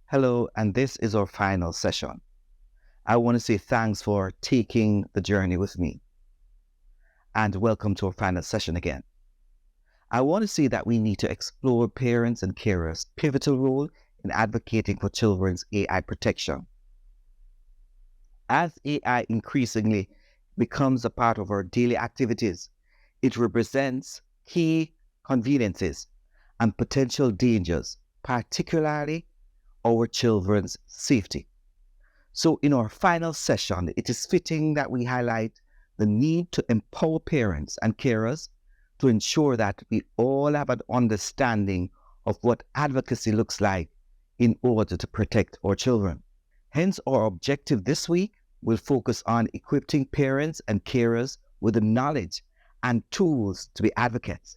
Hello, and this is our final session. I want to say thanks for taking the journey with me, and welcome to our final session again. I want to say that we need to explore parents and carers' pivotal role in advocating for children's AI protection. As AI increasingly becomes a part of our daily activities, it represents key conveniences and potential dangers, particularly our children's safety. So, in our final session, it is fitting that we highlight the need to empower parents and carers to ensure that we all have an understanding of what advocacy looks like in order to protect our children. Hence, our objective this week will focus on equipping parents and carers with the knowledge and tools to be advocates.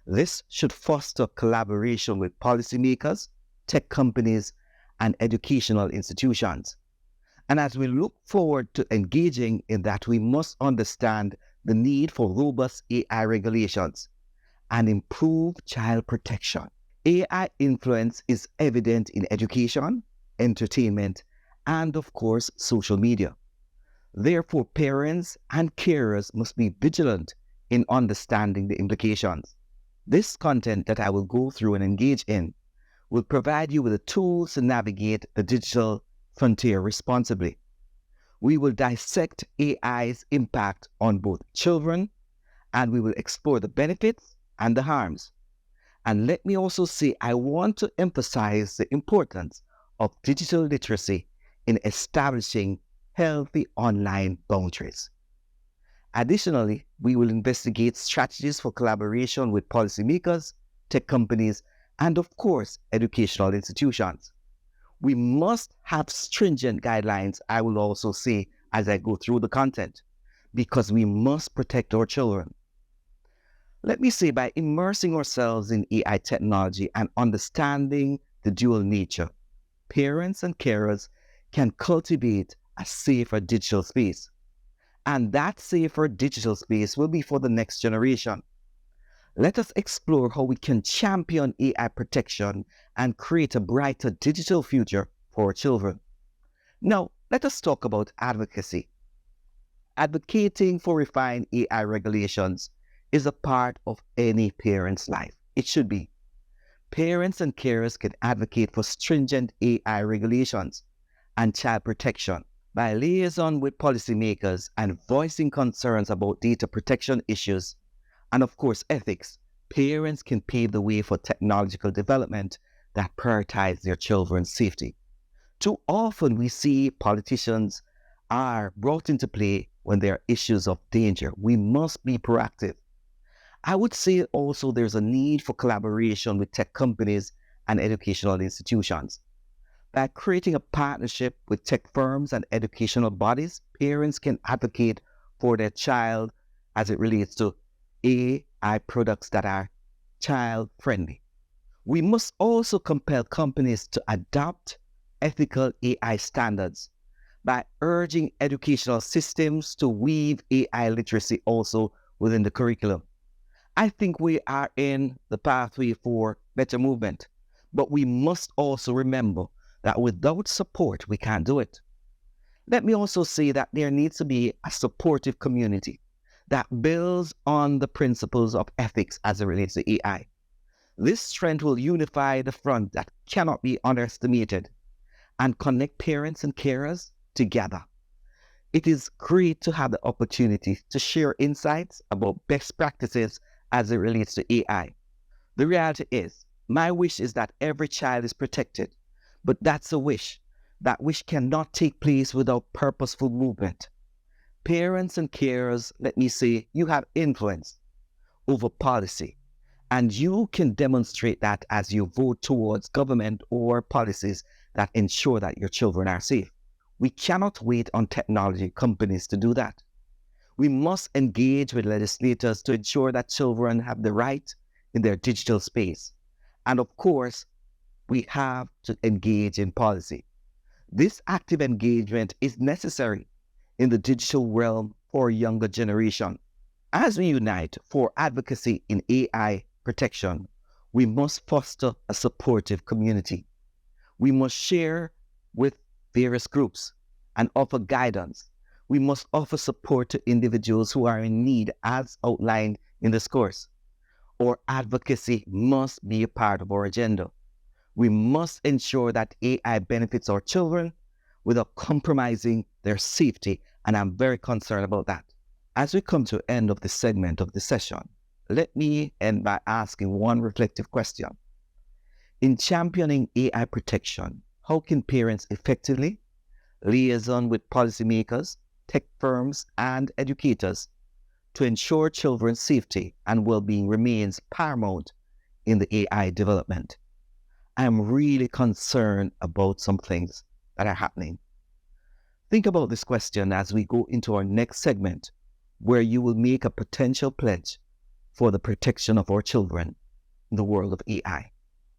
This should foster collaboration with policymakers, tech companies, and educational institutions. And as we look forward to engaging in that, we must understand the need for robust AI regulations and improved child protection. AI influence is evident in education, entertainment, and of course, social media. Therefore, parents and carers must be vigilant in understanding the implications. This content that I will go through and engage in will provide you with the tools to navigate the digital frontier responsibly. We will dissect AI's impact on both children, and we will explore the benefits and the harms. And let me also say, I want to emphasize the importance of digital literacy in establishing healthy online boundaries. Additionally, we will investigate strategies for collaboration with policymakers, tech companies, and of course, educational institutions. We must have stringent guidelines, I will also say, as I go through the content, because we must protect our children. Let me say, by immersing ourselves in AI technology and understanding the dual nature, parents and carers can cultivate a safer digital space. And that safer digital space will be for the next generation. Let us explore how we can champion AI protection and create a brighter digital future for our children. Now, let us talk about advocacy. Advocating for refined AI regulations is a part of any parent's life. It should be. Parents and carers can advocate for stringent AI regulations and child protection by liaison with policymakers and voicing concerns about data protection issues and of course ethics. Parents can pave the way for technological development that prioritize their children's safety. Too often we see politicians are brought into play when there are issues of danger. We must be proactive. I would say also there's a need for collaboration with tech companies and educational institutions. By creating a partnership with tech firms and educational bodies, parents can advocate for their child as it relates to AI products that are child-friendly. We must also compel companies to adopt ethical AI standards by urging educational systems to weave AI literacy also within the curriculum. I think we are in the pathway for better movement, but we must also remember that without support, we can't do it. Let me also say that there needs to be a supportive community that builds on the principles of ethics as it relates to AI. This strength will unify the front that cannot be underestimated and connect parents and carers together. It is great to have the opportunity to share insights about best practices as it relates to AI. The reality is, my wish is that every child is protected, but that's a wish. That wish cannot take place without purposeful movement. Parents and carers, let me say, you have influence over policy, and you can demonstrate that as you vote towards government or policies that ensure that your children are safe. We cannot wait on technology companies to do that. We must engage with legislators to ensure that children have the right in their digital space. And of course, we have to engage in policy. This active engagement is necessary in the digital realm for a younger generation. As we unite for advocacy in AI protection, we must foster a supportive community. We must share with various groups and offer guidance. We must offer support to individuals who are in need as outlined in this course. Or advocacy must be a part of our agenda. We must ensure that AI benefits our children without compromising their safety, and I'm very concerned about that. As we come to the end of this segment of the session, let me end by asking one reflective question. In championing AI protection, how can parents effectively liaison with policymakers, tech firms, and educators to ensure children's safety and well-being remains paramount in the AI development? I'm really concerned about some things that are happening. Think about this question as we go into our next segment, where you will make a potential pledge for the protection of our children in the world of AI.